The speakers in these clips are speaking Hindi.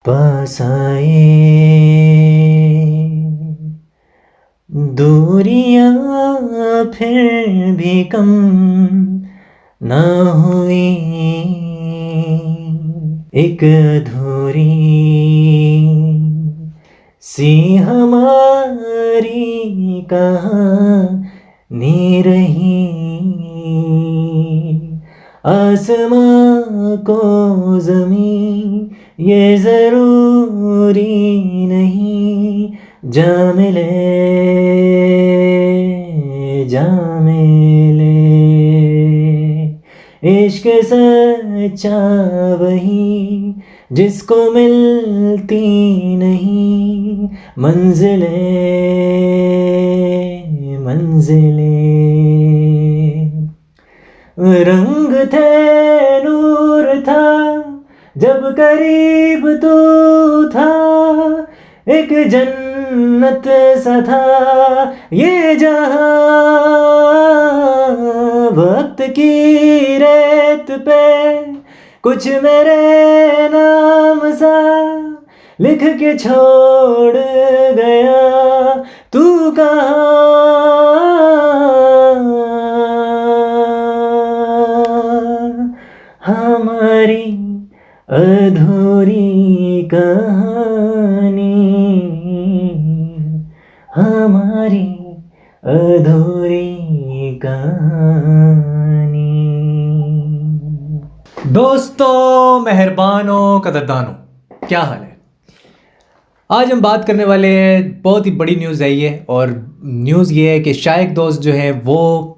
पास आए, दूरियां फिर भी कम ना हुई, एक अधूरी सी हमारी कहानी रही। आसमां को ज़मीं ये ज़रूरी नहीं, जा मिले जा मिले। इश्क सच्चा वही जिसको मिलती नहीं मंजिलें मंजिलें। रंग थे नूर था जब करीब तू था, एक जन्नत सा था ये जहां। वक्त की रेत पे कुछ मेरे नाम सा लिख के छोड़ गया, तू कहाँ हमारी अधूरी कहानी, हमारी अधूरी कहानी। दोस्तों, मेहरबानों, कदरदानों, क्या हाल है? आज हम बात करने वाले हैं, बहुत ही बड़ी न्यूज़ है ये। और न्यूज़ ये है कि शाइक दोस्त जो है वो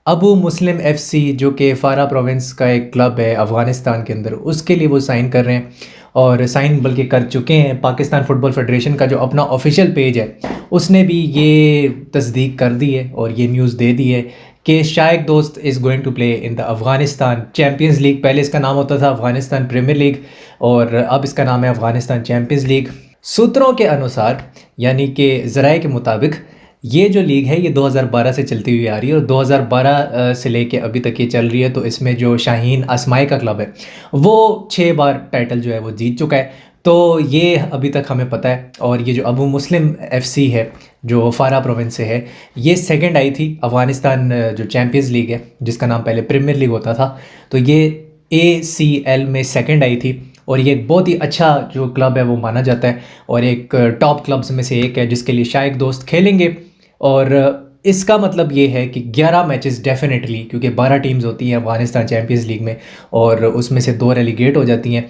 अबू मुस्लिम FC, जो कि फारा प्रोविंस का एक क्लब है अफ़गानिस्तान के अंदर, उसके लिए वो साइन कर रहे हैं। और साइन बल्कि कर चुके हैं। पाकिस्तान फ़ुटबॉल फेडरेशन का जो अपना ऑफिशियल पेज है उसने भी ये तस्दीक कर दी है और ये न्यूज़ दे दी है कि शाइक दोस्त is going to play in the Afghanistan Champions League. पहले इसका नाम होता था अफ़गानिस्तान प्रीमियर लीग और अब इसका नाम है अफ़गानिस्तान चैम्पियंस लीग। सूत्रों के अनुसार, यानी कि ज़राए के मुताबिक, ये जो लीग है ये 2012 से चलती हुई आ रही है और 2012 से लेके अभी तक ये चल रही है। तो इसमें जो शाहीन असमाई का क्लब है वो 6 बार टाइटल जो है वो जीत चुका है। तो ये अभी तक हमें पता है। और ये जो अबू मुस्लिम FC है जो फारा प्रोविंस से है, ये सेकंड आई थी अफ़गानिस्तान जो चैम्पियंस लीग है जिसका नाम पहले प्रीमियर लीग होता था, तो ये ACL में सेकंड आई थी। और ये एक बहुत ही अच्छा जो क्लब है वो माना जाता है और एक टॉप क्लब्स में से एक है जिसके लिए शाइक दोस्त खेलेंगे। और इसका मतलब ये है कि 11 मैचेस डेफिनेटली, क्योंकि 12 टीम्स होती हैं अफ़गानिस्तान चैम्पियंस लीग में और उसमें से 2 रेलीगेट हो जाती हैं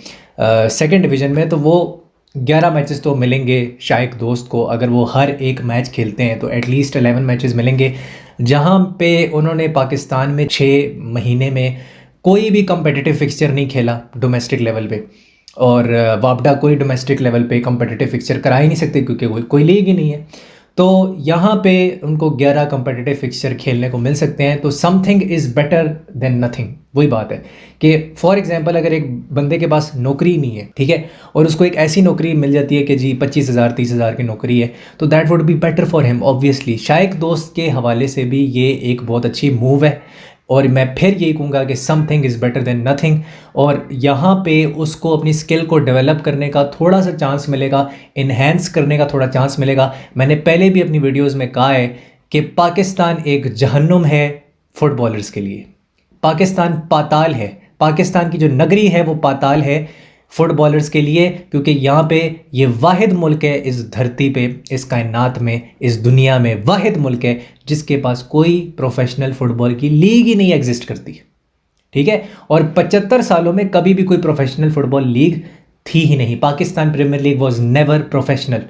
सेकंड डिवीज़न में, तो वो 11 मैचेस तो मिलेंगे शाइक दोस्त को। अगर वो हर एक मैच खेलते हैं तो एटलीस्ट 11 मैचेस मिलेंगे, जहाँ पे उन्होंने पाकिस्तान में 6 महीने में कोई भी कम्पिटिटिव फिक्सचर नहीं खेला डोमेस्टिक लेवल पे। और वापडा कोई डोमेस्टिक लेवल पे कम्पिटिटिव फिक्सचर करा ही नहीं सकते क्योंकि कोई लीग ही नहीं है। तो यहाँ पे उनको 11 कम्पिटिटिव फिक्सचर खेलने को मिल सकते हैं। तो something is better than nothing. वही बात है कि फॉर एग्जांपल अगर एक बंदे के पास नौकरी नहीं है, ठीक है, और उसको एक ऐसी नौकरी मिल जाती है कि जी 25,000 30,000 की नौकरी है, तो that would be better for him obviously. शाइक दोस्त के हवाले से भी ये एक बहुत अच्छी मूव है और मैं फिर यही कहूँगा कि something is better than nothing. और यहाँ पे उसको अपनी स्किल को डेवलप करने का थोड़ा सा चांस मिलेगा, इन्हेंस करने का थोड़ा चांस मिलेगा। मैंने पहले भी अपनी वीडियोस में कहा है कि पाकिस्तान एक जहन्नुम है फुटबॉलर्स के लिए। पाकिस्तान पाताल है, पाकिस्तान की जो नगरी है वो पाताल है फुटबॉलर्स के लिए, क्योंकि यहाँ पे ये वाहिद मुल्क है इस धरती पे, इस कायनात में, इस दुनिया में वाहिद मुल्क है जिसके पास कोई प्रोफेशनल फ़ुटबॉल की लीग ही नहीं एग्जिस्ट करती, ठीक है। और 75 सालों में कभी भी कोई प्रोफेशनल फ़ुटबॉल लीग थी ही नहीं। Pakistan Premier League was never professional.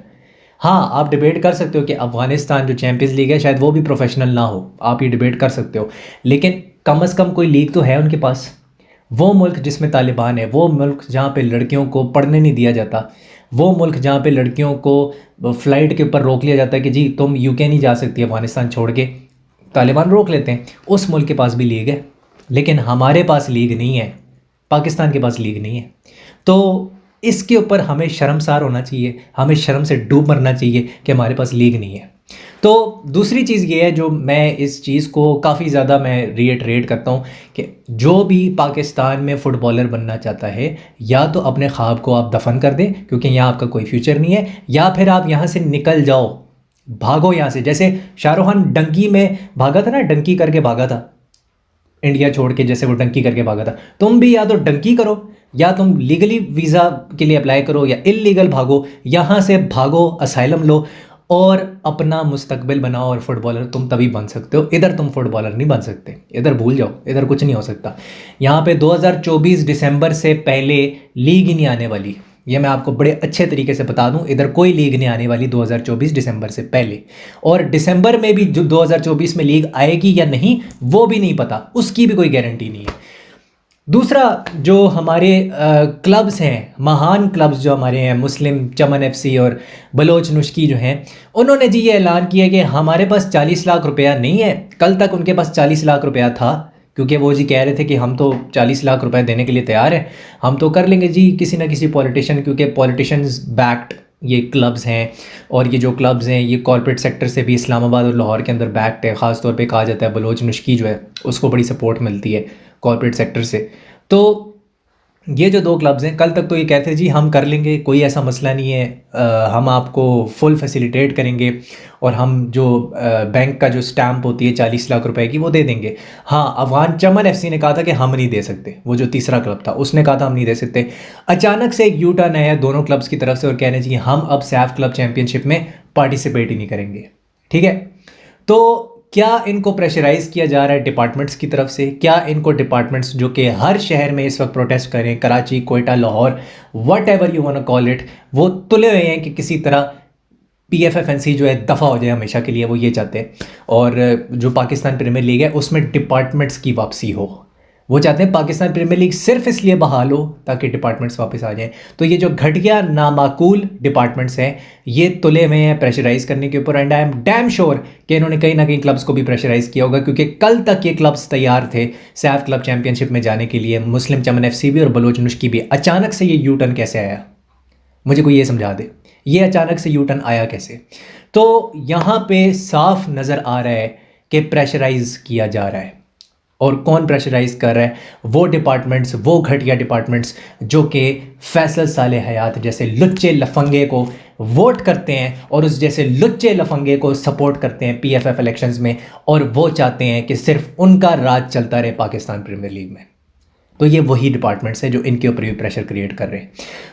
हाँ, आप डिबेट कर सकते हो कि अफ़गानिस्तान जो चैम्पियंस लीग है शायद वो भी प्रोफेशनल ना हो, आप ये डिबेट कर सकते हो, लेकिन कम से कम कोई लीग तो है उनके पास। वो मुल्क जिसमें तालिबान है, वो मुल्क जहाँ पे लड़कियों को पढ़ने नहीं दिया जाता, वो मुल्क जहाँ पे लड़कियों को फ़्लाइट के ऊपर रोक लिया जाता है कि जी तुम UK नहीं जा सकती अफ़गानिस्तान छोड़ के, तालिबान रोक लेते हैं, उस मुल्क के पास भी लीग है। लेकिन हमारे पास लीग नहीं है, पाकिस्तान के पास लीग नहीं है। तो इसके ऊपर हमें शर्मसार होना चाहिए, हमें शर्म से डूब मरना चाहिए कि हमारे पास लीग नहीं है। तो दूसरी चीज़ ये है जो मैं इस चीज़ को काफ़ी ज़्यादा मैं रिएटरेट करता हूँ कि जो भी पाकिस्तान में फ़ुटबॉलर बनना चाहता है, या तो अपने ख्वाब को आप दफन कर दें क्योंकि यहाँ आपका कोई फ्यूचर नहीं है, या फिर आप यहाँ से निकल जाओ, भागो यहाँ से। जैसे शाहरुख खान डंकी में भागा था ना, डंकी करके भागा था इंडिया छोड़ के, जैसे वो डंकी करके भागा था। तुम भी या तो डंकी करो, या तुम लीगली वीज़ा के लिए अप्लाई करो, या इलीगल भागो, यहाँ से भागो, असाइलम लो और अपना मुस्तकबिल बनाओ। और फुटबॉलर तुम तभी बन सकते हो, इधर तुम फुटबॉलर नहीं बन सकते, इधर भूल जाओ, इधर कुछ नहीं हो सकता। यहाँ पे 2024 दिसंबर से पहले लीग ही नहीं आने वाली, ये मैं आपको बड़े अच्छे तरीके से बता दूं। इधर कोई लीग नहीं आने वाली 2024 दिसंबर से पहले, और दिसंबर में भी जो 2024 में लीग आएगी या नहीं वो भी नहीं पता, उसकी भी कोई गारंटी नहीं है। दूसरा, जो हमारे क्लब्स हैं, महान क्लब्स जो हमारे हैं, मुस्लिम, चमन एफसी और बलोच नुश्की जो हैं, उन्होंने जी ये ऐलान किया कि हमारे पास 40 लाख रुपया नहीं है। कल तक उनके पास 40 लाख रुपया था, क्योंकि वो जी कह रहे थे कि हम तो 40 लाख रुपए देने के लिए तैयार हैं, हम तो कर लेंगे जी किसी ना किसी पॉलिटिशियन, क्योंकि पॉलिटिशियंस बैक्ड ये क्लब्स हैं, और ये जो क्लब्स हैं ये कॉर्पोरेट सेक्टर से भी इस्लामाबाद और लाहौर के अंदर बैक्ड है। ख़ास तौर पे कहा जाता है बलोच नुश्की जो है उसको बड़ी सपोर्ट मिलती है कॉर्पोरेट सेक्टर से। तो ये जो दो क्लब्स हैं, कल तक तो ये कहते जी हम कर लेंगे, कोई ऐसा मसला नहीं है, हम आपको फुल फैसिलिटेट करेंगे, और हम जो बैंक का जो स्टैम्प होती है 40 लाख रुपए की वो दे देंगे। हाँ, अफगान चमन एफसी ने कहा था कि हम नहीं दे सकते, वो जो तीसरा क्लब था उसने कहा था हम नहीं दे सकते। अचानक से एक यू टर्न आया दोनों क्लब्स की तरफ से, और कहने चाहिए हम अब सैफ क्लब चैम्पियनशिप में पार्टिसिपेट ही नहीं करेंगे। ठीक है, तो क्या इनको प्रेशराइज किया जा रहा है डिपार्टमेंट्स की तरफ से? क्या इनको डिपार्टमेंट्स जो कि हर शहर में इस वक्त प्रोटेस्ट करें, Karachi, Quetta, Lahore, what ever you want call it, वो तुले हुए हैं कि किसी तरह PFFNC जो है दफ़ा हो जाए हमेशा के लिए, वो ये चाहते हैं। और जो पाकिस्तान प्रीमियर लीग है उसमें डिपार्टमेंट्स की वापसी हो, वो चाहते हैं पाकिस्तान प्रीमियर लीग सिर्फ इसलिए बहाल हो ताकि डिपार्टमेंट्स वापस आ जाएं। तो ये जो घटिया नामाकूल डिपार्टमेंट्स हैं ये तुले हुए हैं प्रेशराइज करने के ऊपर, and I am damn sure कि इन्होंने कहीं ना कहीं क्लब्स को भी प्रेशराइज किया होगा, क्योंकि कल तक ये क्लब्स तैयार थे सैफ क्लब चैम्पियनशिप में जाने के लिए, मुस्लिम चमन एफसी भी और बलोच नुश्की भी। अचानक से ये यू टर्न कैसे आया, मुझे कोई ये समझा दे, ये अचानक से यू टर्न आया कैसे? तो यहाँ पे साफ नज़र आ रहा है कि प्रेशराइज किया जा रहा है। और कौन प्रेशराइज कर रहा है? वो डिपार्टमेंट्स, वो घटिया डिपार्टमेंट्स जो कि फैसल साले हयात जैसे लुच्चे लफंगे को वोट करते हैं, और उस जैसे लुच्चे लफंगे को सपोर्ट करते हैं PFF इलेक्शंस में, और वो चाहते हैं कि सिर्फ उनका राज चलता रहे पाकिस्तान प्रीमियर लीग में। तो ये वही डिपार्टमेंट्स हैं जो इनके ऊपर भी प्रेशर क्रिएट कर रहे हैं।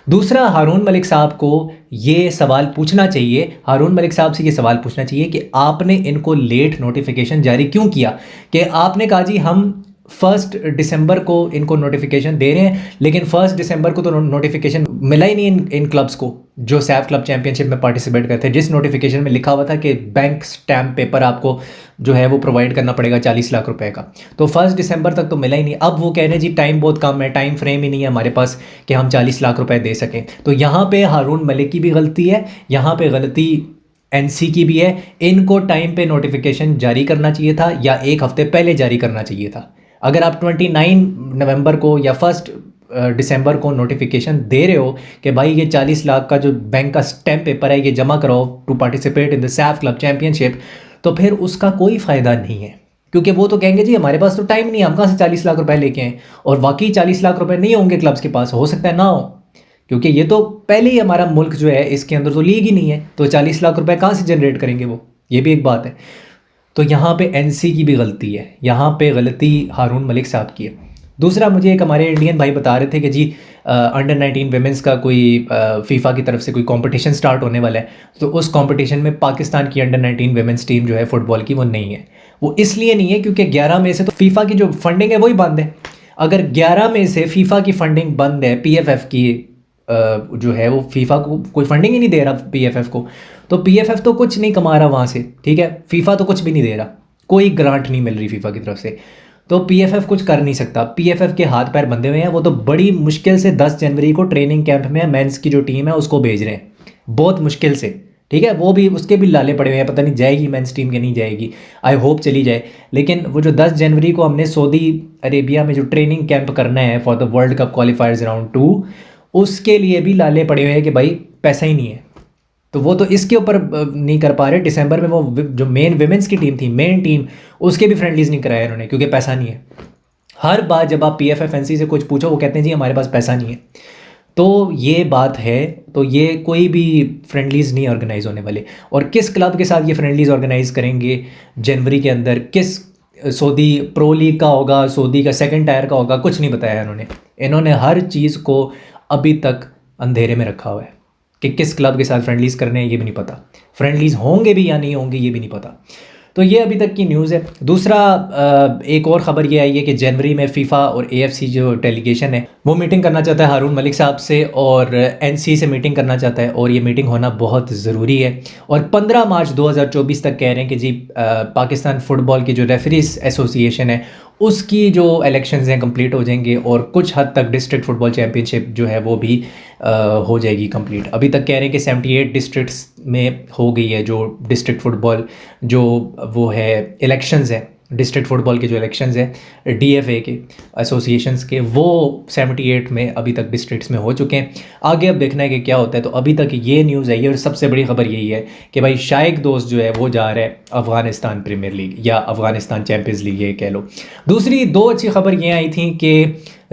दूसरा, हारून मलिक साहब को ये सवाल पूछना चाहिए, हारून मलिक साहब से ये सवाल पूछना चाहिए कि आपने इनको लेट नोटिफिकेशन जारी क्यों किया? कि आपने कहा जी हम 1 दिसंबर को इनको नोटिफिकेशन दे रहे हैं, लेकिन 1 दिसंबर को तो नोटिफिकेशन मिला ही नहीं इन क्लब्स को जो सैफ क्लब चैम्पियनशिप में पार्टिसिपेट करते हैं, जिस नोटिफिकेशन में लिखा हुआ था कि बैंक स्टैम्प पेपर आपको जो है वो प्रोवाइड करना पड़ेगा 40 लाख रुपए का। तो 1 दिसंबर तक तो मिला ही नहीं। अब वो कह रहे हैं जी टाइम बहुत कम है, टाइम फ्रेम ही नहीं है हमारे पास कि हम 40 लाख रुपए दे सकें। तो यहाँ पे हारून मलिक की भी गलती है, यहाँ पे गलती NC की भी है। इनको टाइम पे नोटिफिकेशन जारी करना चाहिए था, या एक हफ्ते पहले जारी करना चाहिए था। अगर आप 29 नवंबर को या 1 दिसंबर को नोटिफिकेशन दे रहे हो कि भाई ये 40 लाख का जो बैंक का स्टैम्प पेपर है ये जमा कराओ to participate in the SAFF club championship, तो फिर उसका कोई फ़ायदा नहीं है, क्योंकि वो तो कहेंगे जी हमारे पास तो टाइम नहीं है, हम कहाँ से 40 लाख रुपए लेके आएँ। और वाकई 40 लाख रुपए नहीं होंगे क्लब्स के पास, हो सकता है ना हो, क्योंकि ये तो पहले ही हमारा मुल्क जो है इसके अंदर तो लीग ही नहीं है, तो 40 लाख रुपए कहाँ से जनरेट करेंगे वो, ये भी एक बात है। तो यहाँ पे NC की भी गलती है, यहाँ पे गलती हारून मलिक साहब की है। दूसरा, मुझे एक हमारे इंडियन भाई बता रहे थे कि जी अंडर 19 वेमेंस का कोई फीफा की तरफ से कोई कंपटीशन स्टार्ट होने वाला है, तो उस कंपटीशन में पाकिस्तान की अंडर 19 वेमेंस टीम जो है फुटबॉल की वो नहीं है। वो इसलिए नहीं है क्योंकि 11 में से तो फीफा की जो फंडिंग है वही बंद है। अगर 11 में से फीफा की फंडिंग बंद है, PFF की जो है वो फीफा को कोई फंडिंग ही नहीं दे रहा PFF को, तो PFF तो कुछ नहीं कमा रहा वहाँ से, ठीक है, फीफा तो कुछ भी नहीं दे रहा, कोई ग्रांट नहीं मिल रही फीफा की तरफ से, तो PFF कुछ कर नहीं सकता। PFF के हाथ पैर बंधे हुए हैं, वो तो बड़ी मुश्किल से 10 जनवरी को ट्रेनिंग कैंप में मेंस की जो टीम है उसको भेज रहे हैं, बहुत मुश्किल से, ठीक है, वो भी उसके भी लाले पड़े हुए हैं, पता नहीं जाएगी मेंस टीम के नहीं जाएगी, आई होप चली जाए। लेकिन वो जो 10 जनवरी को हमने सऊदी अरेबिया में जो ट्रेनिंग कैंप करना है for the world cup क्वालिफायर्स round 2, उसके लिए भी लाले पड़े हुए हैं कि भाई पैसा ही नहीं है। तो वो तो इसके ऊपर नहीं कर पा रहे। दिसंबर में वो जो मेन विमेंस की टीम थी, मेन टीम, उसके भी फ्रेंडलीज नहीं कराए उन्होंने क्योंकि पैसा नहीं है। हर बार जब आप PFFNC से कुछ पूछो वो कहते हैं जी हमारे पास पैसा नहीं है। तो ये बात है, तो ये कोई भी फ्रेंडलीज नहीं ऑर्गेनाइज होने वाले। और किस क्लब के साथ ये फ्रेंडलीज ऑर्गेनाइज करेंगे जनवरी के अंदर, किस सऊदी प्रो लीग का होगा, सऊदी का सेकंड टायर का होगा, कुछ नहीं बताया इन्होंने हर चीज़ को अभी तक अंधेरे में रखा हुआ है कि किस क्लब के साथ फ्रेंडलीज करने हैं ये भी नहीं पता, फ्रेंडलीज होंगे भी या नहीं होंगे ये भी नहीं पता। तो ये अभी तक की न्यूज़ है। दूसरा एक और ख़बर ये आई है कि जनवरी में फीफा और AFC जो डेलीगेशन है वो मीटिंग करना चाहता है हारून मलिक साहब से, और NC से मीटिंग करना चाहता है, और ये मीटिंग होना बहुत ज़रूरी है। और 15 मार्च 2024 तक कह रहे हैं कि जी पाकिस्तान फ़ुटबॉल की जो रेफरीज एसोसिएशन है उसकी जो इलेक्शंस हैं कंप्लीट हो जाएंगे, और कुछ हद तक डिस्ट्रिक्ट फ़ुटबॉल चैम्पियनशिप जो है वो भी हो जाएगी कंप्लीट। अभी तक कह रहे हैं कि 78 डिस्ट्रिक्ट्स में हो गई है जो डिस्ट्रिक्ट फ़ुटबॉल जो वो है इलेक्शंस है, डिस्ट्रिक्ट फ़ुटबॉल के जो इलेक्शंस है DFA के एसोसिएशंस के, वो 78 में अभी तक डिस्ट्रिक्ट्स में हो चुके हैं। आगे अब देखना है कि क्या होता है। तो अभी तक ये न्यूज़ आई है, और सबसे बड़ी ख़बर यही है कि भाई शाइक दोस्त जो है वो जा रहा है अफ़गानिस्तान प्रीमियर लीग या अफ़गानिस्तान चैम्पियंस लीग ये कह लो। दूसरी दो अच्छी खबर ये आई थी कि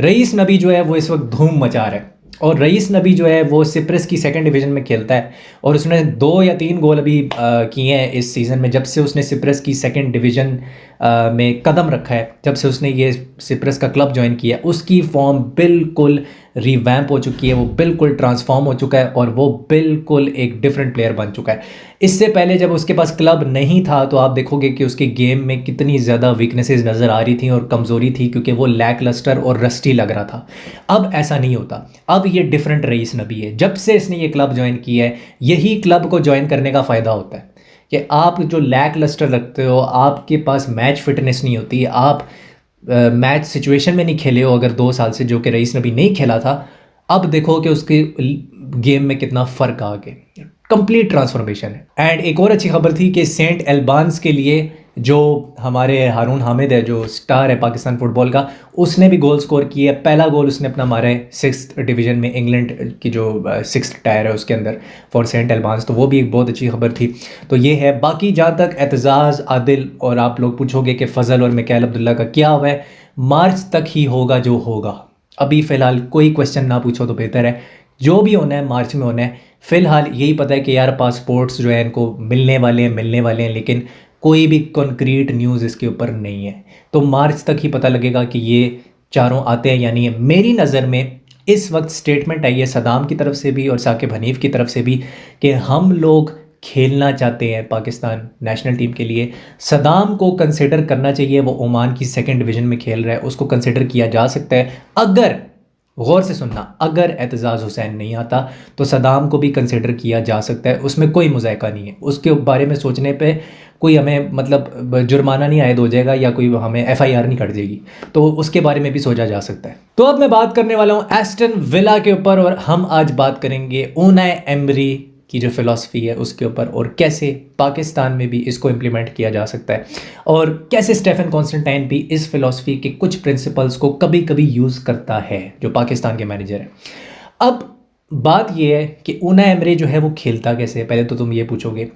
रईस नबी जो है वो इस वक्त धूम मचा रहा है, और रईस नबी जो है वो सिप्रस की सेकंड डिवीज़न में खेलता है, और उसने 2 या 3 गोल अभी किए हैं इस सीज़न में, जब से उसने सिप्रस की सेकंड डिवीज़न में कदम रखा है, जब से उसने ये सिप्रस का क्लब ज्वाइन किया। उसकी फॉर्म बिल्कुल रिवैम्प हो चुकी है, वो बिल्कुल ट्रांसफॉर्म हो चुका है, और वो बिल्कुल एक डिफरेंट प्लेयर बन चुका है। इससे पहले जब उसके पास क्लब नहीं था तो आप देखोगे कि उसके गेम में कितनी ज़्यादा वीकनेसेस नज़र आ रही थी और कमज़ोरी थी, क्योंकि वो लैक लस्टर और रस्टी लग रहा था। अब ऐसा नहीं होता, अब ये डिफरेंट रईस नबी है। जब से इसने ये क्लब ज्वाइन किया है, यही क्लब को ज्वाइन करने का फ़ायदा होता है कि आप जो लैक लस्टर रखते हो, आपके पास मैच फिटनेस नहीं होती, आप मैच सिचुएशन में नहीं खेले हो अगर 2 साल से, जो कि रईस नबी नहीं खेला था। अब देखो कि उसके गेम में कितना फ़र्क आ गया, कंप्लीट ट्रांसफॉर्मेशन है। एंड एक और अच्छी खबर थी कि सेंट एल्बांस के लिए जो हमारे हारून हामिद है, जो स्टार है पाकिस्तान फुटबॉल का, उसने भी गोल स्कोर किया है। पहला गोल उसने अपना मारा है 6th डिवीज़न में, इंग्लैंड की जो 6th टायर है उसके अंदर फॉर सेंट एल्बांस। तो वो भी एक बहुत अच्छी खबर थी। तो ये है। बाकी जहाँ तक एतजाज़, आदिल और आप लोग पूछोगे कि फ़ज़ल और मिकाइल अब्दुल्ला का क्या हुआ है, मार्च तक ही होगा जो होगा। अभी फ़िलहाल कोई क्वेश्चन ना पूछो तो बेहतर है। जो भी होना है मार्च में होना है। फ़िलहाल यही पता है कि यार पासपोर्ट्स जो है इनको मिलने वाले हैं, लेकिन कोई भी कॉन्क्रीट न्यूज़ इसके ऊपर नहीं है। तो मार्च तक ही पता लगेगा कि ये चारों आते हैं या नहीं है। मेरी नज़र में इस वक्त स्टेटमेंट आई है सदाम की तरफ से भी और साकिब हनीफ की तरफ से भी कि हम लोग खेलना चाहते हैं पाकिस्तान नेशनल टीम के लिए। सदाम को कंसिडर करना चाहिए, वो ओमान की 2nd डिवीज़न में खेल रहा है, उसको कंसिडर किया जा सकता है। अगर, गौर से सुनना, अगर एतजाज़ हुसैन नहीं आता तो सदाम को भी कंसिडर किया जा सकता है, उसमें कोई मुज़ायका नहीं है। उसके बारे में सोचने पे कोई हमें मतलब जुर्माना नहीं आयद हो जाएगा या कोई हमें FIR नहीं कट जाएगी, तो उसके बारे में भी सोचा जा सकता है। तो अब मैं बात करने वाला हूँ एस्टन विला के ऊपर, और हम आज बात करेंगे ऊनाई एमरी की जो फ़िलासफ़ी है उसके ऊपर, और कैसे पाकिस्तान में भी इसको इम्प्लीमेंट किया जा सकता है, और कैसे स्टेफन कॉन्स्टेंटाइन भी इस फ़िलासफ़ी के कुछ प्रिंसिपल्स को कभी कभी यूज़ करता है, जो पाकिस्तान के मैनेजर है। अब बात यह है कि ऊनाई एमरी जो है वो खेलता कैसे है। पहले तो तुम ये पूछोगे,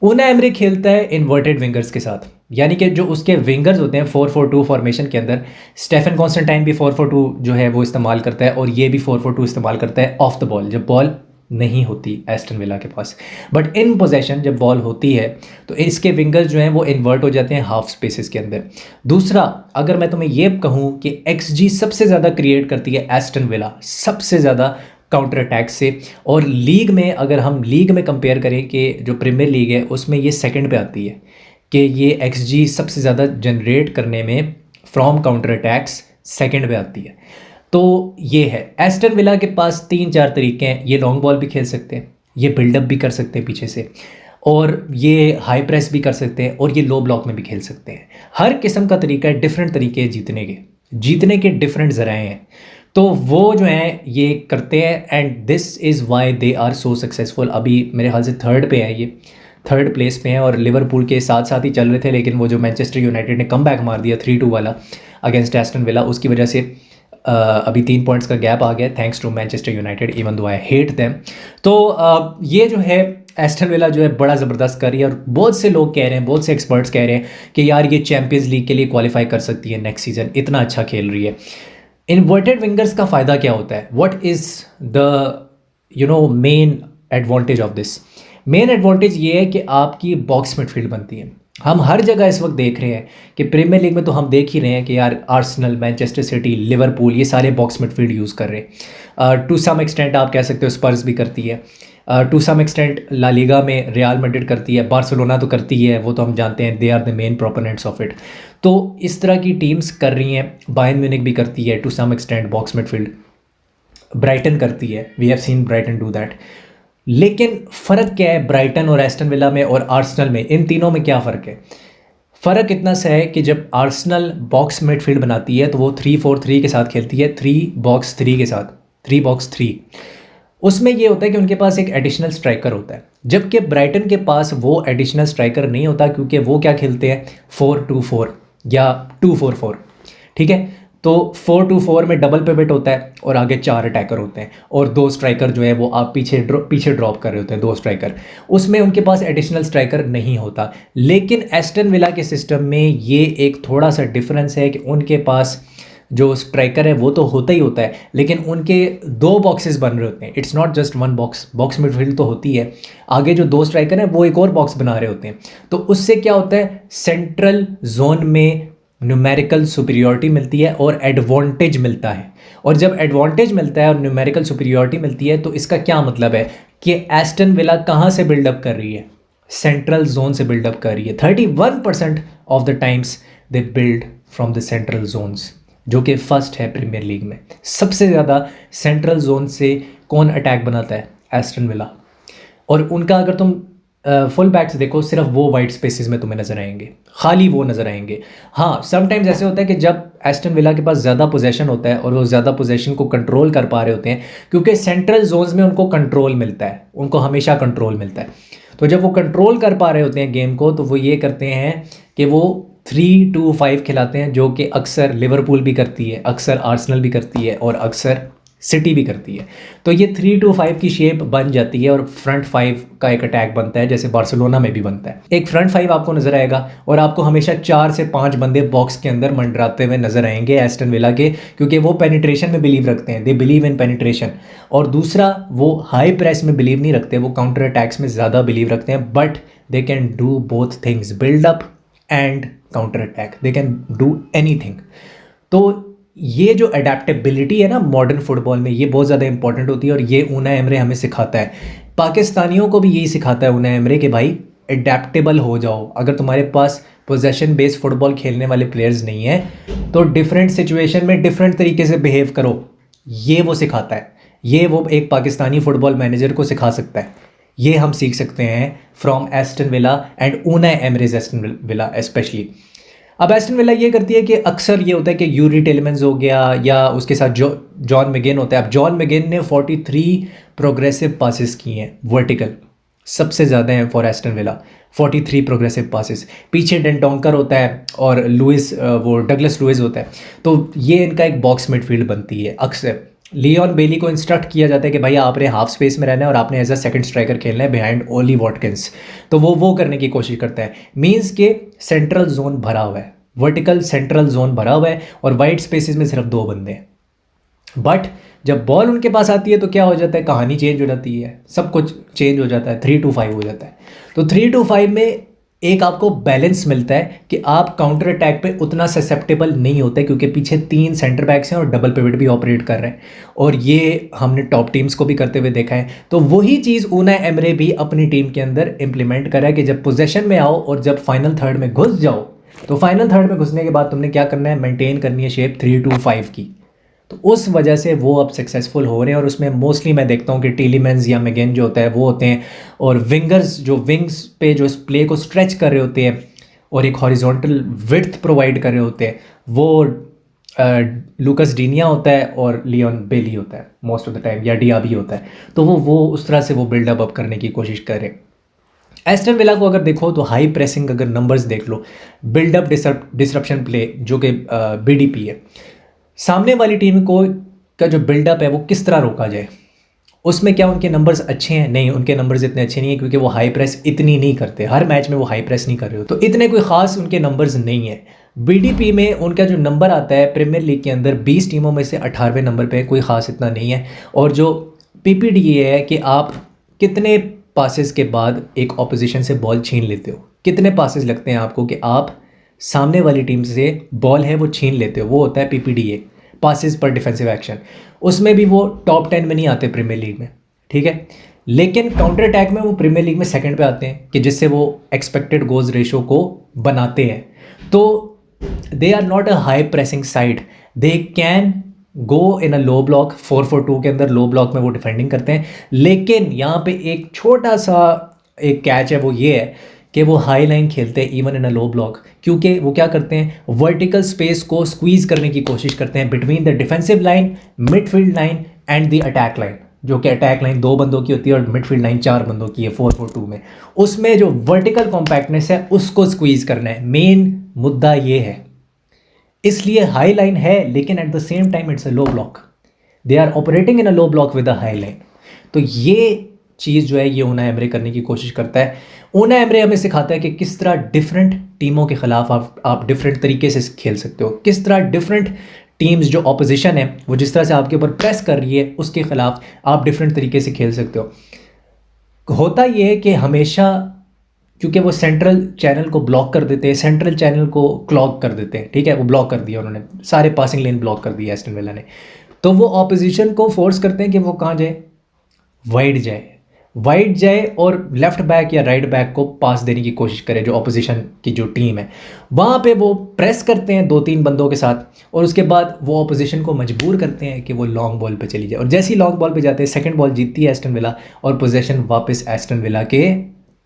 ऊनाई एमरी खेलता है इन्वर्टेड विंगर्स के साथ, यानी कि जो उसके विंगर्स होते हैं 4-4-2 फॉर्मेशन के अंदर। स्टेफन कॉन्स्टेंटाइन भी 4-4-2 जो है वो इस्तेमाल करता है, और ये भी 4-4-2 इस्तेमाल करता है ऑफ द बॉल, जब बॉल नहीं होती एस्टन विला के पास। बट इन पोजेशन जब बॉल होती है तो इसके विंगर्स जो हैं वो इन्वर्ट हो जाते हैं हाफ स्पेसेस के अंदर। दूसरा, अगर मैं तुम्हें ये कहूँ कि XG सबसे ज़्यादा क्रिएट करती है एस्टन विला, सबसे ज़्यादा काउंटर अटैक से, और लीग में अगर हम लीग में कंपेयर करें कि जो प्रीमियर लीग है उसमें ये 2nd पे आती है कि ये XG सबसे ज़्यादा जनरेट करने में फ्रॉम काउंटर अटैक्स 2nd पे आती है। तो ये है, एस्टन विला के पास 3-4 तरीके हैं। ये लॉन्ग बॉल भी खेल सकते हैं, ये बिल्डअप भी कर सकते हैं पीछे से, और ये हाई प्रेस भी कर सकते हैं, और ये लो ब्लॉक में भी खेल सकते हैं। हर किस्म का तरीका है, डिफरेंट तरीके हैं जीतने के डिफरेंट ज़राए हैं। तो वो जो हैं ये करते हैं, and this is why they are so successful. अभी मेरे ख्याल से 3rd पे है, ये 3rd प्लेस पे हैं, और लिवरपूल के साथ साथ ही चल रहे थे, लेकिन वो जो मैनचेस्टर यूनाइटेड ने कम बैक मार दिया 3-2 वाला अगेंस्ट एस्टन विला, उसकी वजह से अभी 3 पॉइंट्स का गैप आ गया, thanks to Manchester United, even though I hate them. तो ये जो है एस्टन विला जो है बड़ा ज़बरदस्त कर रही है और बहुत से लोग कह रहे हैं, बहुत से एक्सपर्ट्स कह रहे हैं कि यार ये चैंपियंस लीग के लिए क्वालिफाई कर सकती है नेक्स्ट सीज़न, इतना अच्छा खेल रही है। इन्वर्टेड विंगर्स का फ़ायदा क्या होता है? What is the main advantage of this? Main advantage ये है कि आपकी बॉक्स मिडफील्ड बनती है। हम हर जगह इस वक्त देख रहे हैं कि प्रीमियर लीग में तो हम देख ही रहे हैं कि यार आर्सेनल, मैनचेस्टर सिटी, लिवरपूल, ये सारे बॉक्स मिडफील्ड यूज़ कर रहे हैं। टू सम एक्सटेंट आप कह सकते हो स्पर्स भी करती है, to some extent La Liga में रियल मैड्रिड करती है, बार्सिलोना तो करती है, वो तो हम जानते हैं, they are the main proponents of it. तो इस तरह की टीम्स कर रही हैं, बायर्न म्यूनिख भी करती है to some extent box midfield, Brighton करती है, we have seen Brighton do that. लेकिन फ़र्क क्या है ब्राइटन और एस्टन विला में और आर्सेनल में? इन तीनों में क्या फ़र्क है? फ़र्क इतना सा है कि जब आर्सेनल बॉक्स मिडफील्ड बनाती है तो वो 3-4-3 के साथ खेलती है, 3-3 के साथ, 3-3। उसमें ये होता है कि उनके पास एक एडिशनल स्ट्राइकर होता है, जबकि ब्राइटन के पास वो एडिशनल स्ट्राइकर नहीं होता, क्योंकि वो क्या खेलते हैं 4-2-4 या 2-4-4। ठीक है, तो 4-2-4 में डबल पिवट होता है और आगे 4 अटैकर होते हैं और 2 स्ट्राइकर जो है वो आप पीछे ड्रॉप कर रहे होते हैं, 2 स्ट्राइकर। उसमें उनके पास एडिशनल स्ट्राइकर नहीं होता। लेकिन एस्टन विला के सिस्टम में ये एक थोड़ा सा डिफरेंस है कि उनके पास जो स्ट्राइकर है वो तो होता ही होता है, लेकिन उनके 2 बॉक्सेस बन रहे होते हैं। It's not just one box, box midfield तो होती है, आगे जो 2 स्ट्राइकर हैं वो एक और बॉक्स बना रहे होते हैं। तो उससे क्या होता है, सेंट्रल जोन में न्यूमेरिकल सुपीरियॉरिटी मिलती है और एडवांटेज मिलता है। और जब एडवांटेज मिलता है और न्यूमेरिकल सुपीरियॉरिटी मिलती है तो इसका क्या मतलब है कि एस्टन विला कहाँ से बिल्डअप कर रही है? सेंट्रल जोन से बिल्डअप कर रही है। 31% of the times they build from the central zones, जो कि फर्स्ट है प्रीमियर लीग में। सबसे ज़्यादा सेंट्रल जोन से कौन अटैक बनाता है? Aston villa. और उनका अगर तुम फुल बैक्स देखो, सिर्फ वो वाइट स्पेसेस में तुम्हें नज़र आएंगे, खाली वो नज़र आएंगे। हाँ, समटाइम्स ऐसे होता है कि जब एस्टन विला के पास ज़्यादा पोजेशन होता है और वो ज़्यादा पोजेशन को कंट्रोल कर पा रहे होते हैं, क्योंकि सेंट्रल जोन्स में उनको कंट्रोल मिलता है, उनको हमेशा कंट्रोल मिलता है। तो जब वो कंट्रोल कर पा रहे होते हैं गेम को, तो वो ये करते हैं कि वो 3-2-5 खिलाते हैं, जो कि अक्सर लिवरपूल भी करती है, अक्सर आर्सेनल भी करती है और अक्सर सिटी भी करती है। तो ये 3-2-5 की शेप बन जाती है और फ्रंट 5 का एक अटैक बनता है, जैसे बार्सिलोना में भी बनता है। एक फ्रंट 5 आपको नजर आएगा और आपको हमेशा 4 से 5 बंदे बॉक्स के अंदर मंडराते हुए नजर आएंगे एस्टन विला के, क्योंकि वो पेनिट्रेशन में बिलीव रखते हैं, दे बिलीव इन पेनिट्रेशन। और दूसरा, वो हाई प्रेस में बिलीव नहीं रखते, वो काउंटर अटैक्स में ज़्यादा बिलीव रखते हैं। But they can do both things, build up and counter attack, they can do anything. तो ये जो अडेप्टेबिलिटी है ना मॉडर्न फुटबॉल में, ये बहुत ज़्यादा इंपॉर्टेंट होती है और ये ऊनाई एमरे हमें सिखाता है। पाकिस्तानियों को भी यही सिखाता है ऊनाई एमरे कि भाई अडेप्टेबल हो जाओ। अगर तुम्हारे पास पोजेशन बेस्ड फुटबॉल खेलने वाले प्लेयर्स नहीं है तो डिफरेंट सिचुएशन में डिफरेंट तरीके से बिहेव करो, ये वो सिखाता है। ये वो एक पाकिस्तानी फुटबॉल मैनेजर को सिखा सकता है। ये हम सीख सकते हैं from Aston Villa and Unai Emery's Aston Villa specially. अब एस्टन विला ये करती है कि अक्सर ये होता है कि यूरी टेलेमेंस हो गया या उसके साथ जॉन मैगिन होता है। अब जॉन मैगिन ने 43 प्रोग्रेसिव पासेस किए हैं वर्टिकल, सबसे ज़्यादा हैं for Aston villa, 43 progressive passes. पीछे डेंटोंकर होता है और लुइस, वो डगलस लुइस होता है। तो ये इनका एक बॉक्स मिडफील्ड बनती है। अक्सर लियोन बेली को इंस्ट्रक्ट किया जाता है कि भाई आपने हाफ स्पेस में रहना है और आपने एज अ सेकंड स्ट्राइकर खेलना है बिहाइंड ओली वॉटकिंस। तो वो करने की कोशिश करता है। मींस के सेंट्रल जोन भरा हुआ है, वर्टिकल सेंट्रल जोन भरा हुआ है और वाइट स्पेसेस में सिर्फ 2 बंदे हैं। बट जब बॉल उनके पास आती है तो क्या हो जाता है, कहानी चेंज हो जाती है, सब कुछ चेंज हो जाता है, 3-2-5 हो जाता है। तो 3-2-5 में एक आपको बैलेंस मिलता है कि आप काउंटर अटैक पे उतना ससेप्टेबल नहीं होते, क्योंकि पीछे 3 सेंटर बैक्स हैं और डबल पिवट भी ऑपरेट कर रहे हैं, और ये हमने टॉप टीम्स को भी करते हुए देखा है। तो वही चीज़ ऊनाई एमरे भी अपनी टीम के अंदर इंप्लीमेंट करा है कि जब पोजेशन में आओ और जब फाइनल थर्ड में घुस जाओ, तो फाइनल थर्ड में घुसने के बाद तुमने क्या करना है, मेंटेन करनी है शेप 3-2-5 की। तो उस वजह से वो अब सक्सेसफुल हो रहे हैं। और उसमें मोस्टली मैं देखता हूँ कि टीलीमेंस या मैगिन जो होता है वो होते हैं, और विंगर्स जो विंग्स पे जो इस प्ले को स्ट्रेच कर रहे होते हैं और एक हॉरिजॉन्टल विड्थ प्रोवाइड कर रहे होते हैं, वो लूकस डीनिया होता है और लियोन बेली होता है मोस्ट ऑफ द टाइम, या डियाबी होता है। तो वो उस तरह से वो बिल्डअप अप करने की कोशिश कर रहे हैं। एस्टन विला को अगर देखो तो हाई प्रेसिंग अगर नंबर्स देख लो, बिल्डअप डिसरप्शन प्ले जो कि बीडीपी है, सामने वाली टीम को का जो बिल्डअप है वो किस तरह रोका जाए, उसमें क्या उनके नंबर्स अच्छे हैं? नहीं, उनके नंबर्स इतने अच्छे नहीं हैं क्योंकि वो हाई प्रेस इतनी नहीं करते, हर मैच में वो हाई प्रेस नहीं कर रहे हो, तो इतने कोई ख़ास उनके नंबर्स नहीं है। बीडीपी में उनका जो नंबर आता है प्रीमियर लीग के अंदर 20 टीमों में से 18वें नंबर पे, कोई ख़ास इतना नहीं है। और जो पीपीडी ये है कि आप कितने पासेस के बाद एक ऑपोजिशन से बॉल छीन लेते हो, कितने पासेस लगते हैं आपको कि आप सामने वाली टीम से बॉल है वो छीन लेते हो, वो होता है पीपीडीए, पासेस पर डिफेंसिव एक्शन। उसमें भी वो टॉप 10 में नहीं आते प्रीमियर लीग में, ठीक है। लेकिन काउंटर अटैक में वो प्रीमियर लीग में सेकंड पे आते हैं कि जिससे वो एक्सपेक्टेड गोल्स रेशो को बनाते हैं। तो they are not a high pressing side, they can go in a low block, 4-4-2 के अंदर लो ब्लॉक में वो डिफेंडिंग करते हैं। लेकिन यहाँ पे एक छोटा सा एक कैच है, वो ये है कि वो हाई लाइन खेलते हैं even in a low block, क्योंकि वो क्या करते हैं, वर्टिकल स्पेस को स्क्वीज़ करने की कोशिश करते हैं between the defensive line, midfield line and the attack line, जो कि अटैक लाइन 2 बंदों की होती है और मिडफील्ड लाइन 4 बंदों की है 4-4-2 में। उसमें जो वर्टिकल कॉम्पैक्टनेस है उसको स्क्वीज़ करना है, मेन मुद्दा ये है। इसलिए हाई लाइन है, लेकिन at the same time it's a low block, they are operating in a low block with a high line. तो ये चीज़ जो है ये ऊनाई एमरे करने की कोशिश करता है। ऊनाई एमरे हमें सिखाता है कि किस तरह डिफरेंट टीमों के ख़िलाफ़ आप डिफरेंट तरीके से खेल सकते हो, किस तरह डिफरेंट टीम्स जो ऑपोजिशन है वो जिस तरह से आपके ऊपर प्रेस कर रही है उसके ख़िलाफ़ आप डिफरेंट तरीके से खेल सकते हो। होता ये है कि हमेशा, क्योंकि वो सेंट्रल चैनल को ब्लॉक कर देते हैं, सेंट्रल चैनल को क्लॉग कर देते हैं, ठीक है, वो ब्लॉक कर दिया उन्होंने, सारे पासिंग लेन ब्लॉक कर दिया एस्टन विला ने। तो वो ऑपोजिशन को फोर्स करते हैं कि वो कहाँ जाए, वाइड जाए और लेफ्ट बैक या राइट बैक को पास देने की कोशिश करे, जो ऑपोजिशन की जो टीम है वहाँ पे वो प्रेस करते हैं 2-3 बंदों के साथ, और उसके बाद वो ऑपोजिशन को मजबूर करते हैं कि वो लॉन्ग बॉल पे चली जाए। और जैसे ही लॉन्ग बॉल पे जाते हैं, सेकंड बॉल जीतती है एस्टन विला और पोजीशन वापस एस्टन विला के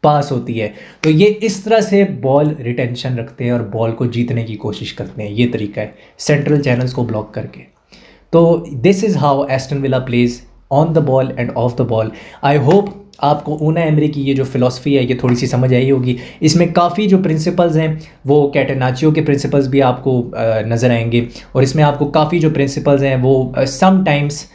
पास होती है। तो ये इस तरह से बॉल रिटेंशन रखते हैं और बॉल को जीतने की कोशिश करते हैं, ये तरीका है सेंट्रल चैनल्स को ब्लॉक करके। तो this is how Aston Villa plays on the ball and off the ball. I hope आपको ऊनाई एमरी की ये जो फ़िलॉसफी है ये थोड़ी सी समझ आई होगी। इसमें काफ़ी जो प्रिंसिपल्स हैं वो कैटेनाचियो के प्रिंसिपल्स भी आपको नज़र आएंगे, और इसमें आपको काफ़ी जो प्रिंसिपल्स हैं वो समटाइम्स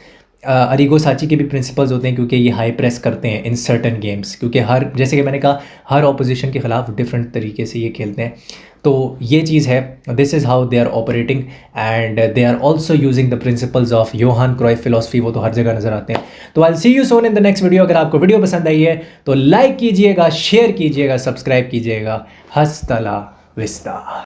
अरिगो साची के भी प्रिंसिपल्स होते हैं, क्योंकि ये हाई प्रेस करते हैं इन सर्टन गेम्स, क्योंकि हर, जैसे कि मैंने कहा, हर ऑपोजिशन के ख़िलाफ़ डिफरेंट तरीके से ये खेलते हैं। तो ये चीज़ है, this is how they are operating and they are also using the principles of Johan Cruyff philosophy, वो तो हर जगह नज़र आते हैं। तो I will see you soon in the next video. अगर आपको वीडियो पसंद आई है तो लाइक कीजिएगा, शेयर कीजिएगा, सब्सक्राइब कीजिएगा। हस्तला विस्ता।